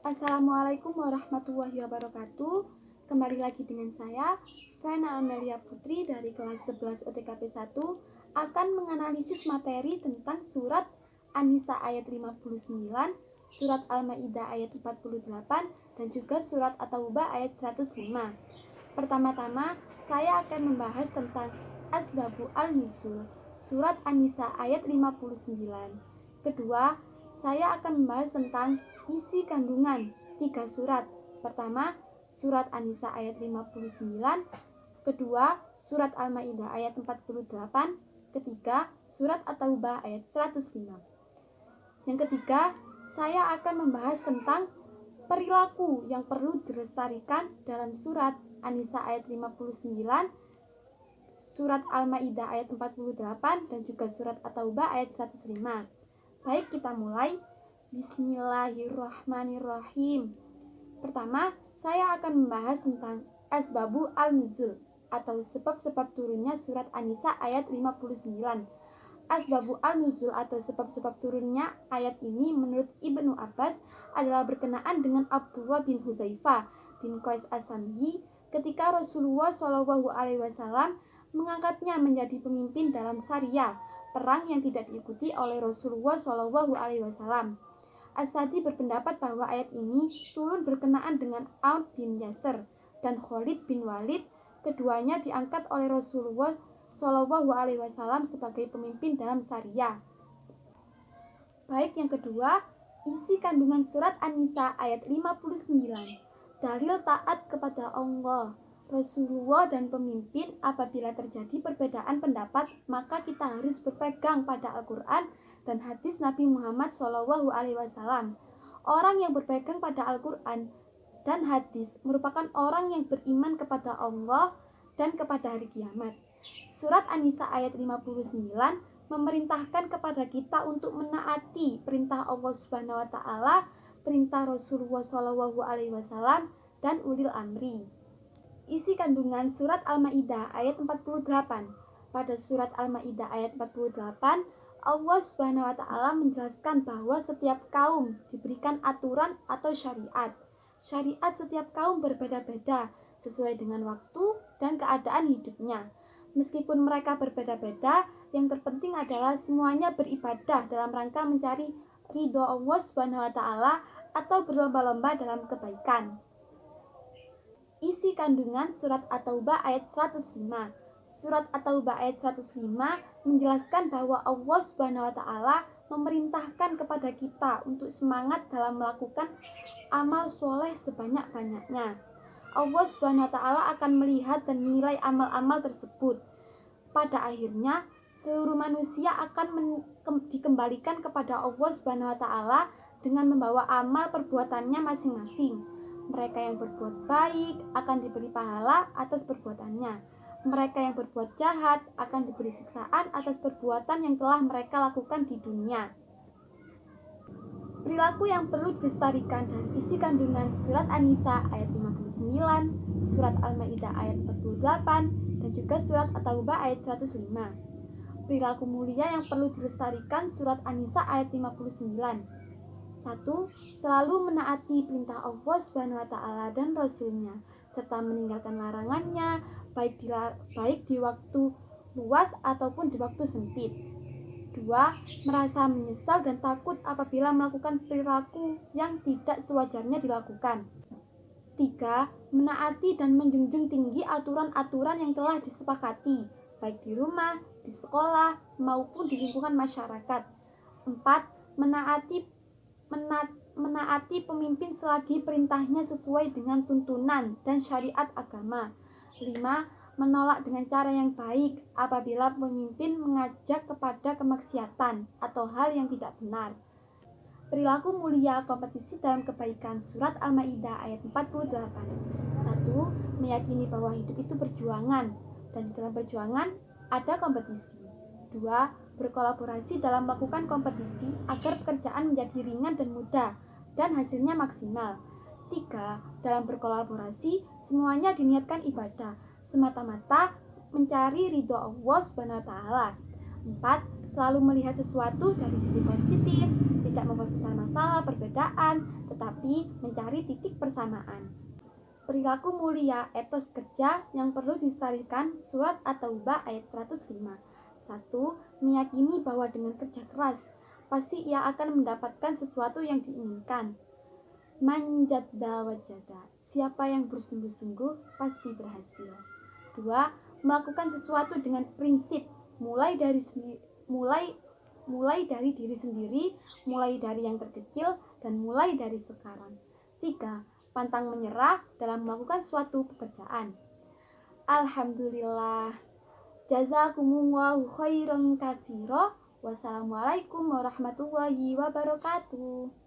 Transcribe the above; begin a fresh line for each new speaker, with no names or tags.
Assalamualaikum warahmatullahi wabarakatuh. Kembali lagi dengan saya, Fena Amelia Putri dari kelas 11 OTKP 1 akan menganalisis materi tentang surat An-Nisa ayat 59, surat Al-Maidah ayat 48, dan juga surat At-Taubah ayat 105. Pertama-tama, saya akan membahas tentang Asbabu Al-Nuzul, surat An-Nisa ayat 59. Kedua, saya akan membahas tentang isi kandungan 3 surat. Pertama, surat An-Nisa ayat 59. Kedua, surat Al-Maidah ayat 48. Ketiga, surat At-Taubah ayat 105. Yang ketiga, saya akan membahas tentang perilaku yang perlu dilestarikan dalam surat An-Nisa ayat 59, surat Al-Maidah ayat 48, dan juga surat At-Taubah ayat 105. Baik, kita mulai. Bismillahirrahmanirrahim. Pertama, saya akan membahas tentang Asbabu Al-Nuzul atau sebab-sebab turunnya surat An-Nisa ayat 59. Asbabu Al-Nuzul atau sebab-sebab turunnya ayat ini menurut Ibnu Abbas adalah berkenaan dengan Abdullah bin Huzaifah bin Qais As-Samhi ketika Rasulullah SAW mengangkatnya menjadi pemimpin dalam Syariah, perang yang tidak diikuti oleh Rasulullah SAW. As-Sadi berpendapat bahwa ayat ini turun berkenaan dengan Aun bin Yasir dan Khalid bin Walid. Keduanya diangkat oleh Rasulullah SAW sebagai pemimpin dalam Syariah. Baik, yang kedua, isi kandungan surat An-Nisa ayat 59. Dalil taat kepada Allah, Rasulullah, dan pemimpin. Apabila terjadi perbedaan pendapat, maka kita harus berpegang pada Al-Quran dan hadis Nabi Muhammad SAW. Orang yang berpegang pada Al-Quran dan hadis merupakan orang yang beriman kepada Allah dan kepada hari kiamat. Surat An-Nisa ayat 59 memerintahkan kepada kita untuk menaati perintah Allah Subhanahu wa taala, perintah Rasulullah SAW, dan ulil amri. Isi kandungan surat Al-Maidah ayat 48. Pada surat Al-Maidah ayat 48, Allah Subhanahu wa taala menjelaskan bahwa setiap kaum diberikan aturan atau syariat. Syariat setiap kaum berbeda-beda sesuai dengan waktu dan keadaan hidupnya. Meskipun mereka berbeda-beda, yang terpenting adalah semuanya beribadah dalam rangka mencari ridho Allah Subhanahu wa taala atau berlomba-lomba dalam kebaikan. Isi kandungan surat At-Taubah ayat 105. Surat At-Taubah ayat 105 menjelaskan bahwa Allah Subhanahu wa taala memerintahkan kepada kita untuk semangat dalam melakukan amal soleh sebanyak-banyaknya. Allah Subhanahu wa taala akan melihat dan menilai amal-amal tersebut. Pada akhirnya, seluruh manusia akan dikembalikan kepada Allah Subhanahu wa taala dengan membawa amal perbuatannya masing-masing. Mereka yang berbuat baik akan diberi pahala atas perbuatannya. Mereka yang berbuat jahat akan diberi siksaan atas perbuatan yang telah mereka lakukan di dunia. Perilaku yang perlu dilestarikan dan isi kandungan surat An-Nisa ayat 59, surat Al-Maidah ayat 48, dan juga surat At-Taubah ayat 105. Perilaku mulia yang perlu dilestarikan surat An-Nisa ayat 59. 1. Selalu menaati perintah Allah Subhanahu wa taala dan Rasulnya, serta meninggalkan larangannya, baik di waktu luas ataupun di waktu sempit. 2. Merasa menyesal dan takut apabila melakukan perilaku yang tidak sewajarnya dilakukan. 3. Menaati dan menjunjung tinggi aturan-aturan yang telah disepakati, baik di rumah, di sekolah, maupun di lingkungan masyarakat. 4. Menaati pemimpin selagi perintahnya sesuai dengan tuntunan dan syariat agama. 5. Menolak dengan cara yang baik apabila pemimpin mengajak kepada kemaksiatan atau hal yang tidak benar. Perilaku mulia kompetisi dalam kebaikan surat Al-Maidah ayat 48. 1. Meyakini bahwa hidup itu perjuangan dan di dalam perjuangan ada kompetisi. 2. Berkolaborasi dalam melakukan kompetisi agar pekerjaan menjadi ringan dan mudah dan hasilnya maksimal. 3. Dalam berkolaborasi semuanya diniatkan ibadah semata-mata mencari ridho Allah Subhanahu wa taala. 4. Selalu melihat sesuatu dari sisi positif, tidak memperbesar masalah, perbedaan, tetapi mencari titik persamaan. Perilaku mulia etos kerja yang perlu dilestarikan. Surat At-Taubah ayat 105. 1. Meyakini bahwa dengan kerja keras pasti ia akan mendapatkan sesuatu yang diinginkan. Manjadda wajada. Siapa yang bersungguh-sungguh pasti berhasil. 2. Melakukan sesuatu dengan prinsip, mulai dari diri sendiri, mulai dari yang terkecil, dan mulai dari sekarang. 3. Pantang menyerah dalam melakukan suatu pekerjaan. Alhamdulillah. Jazakumullahu khairan katsira. Wassalamualaikum warahmatullahi wabarakatuh.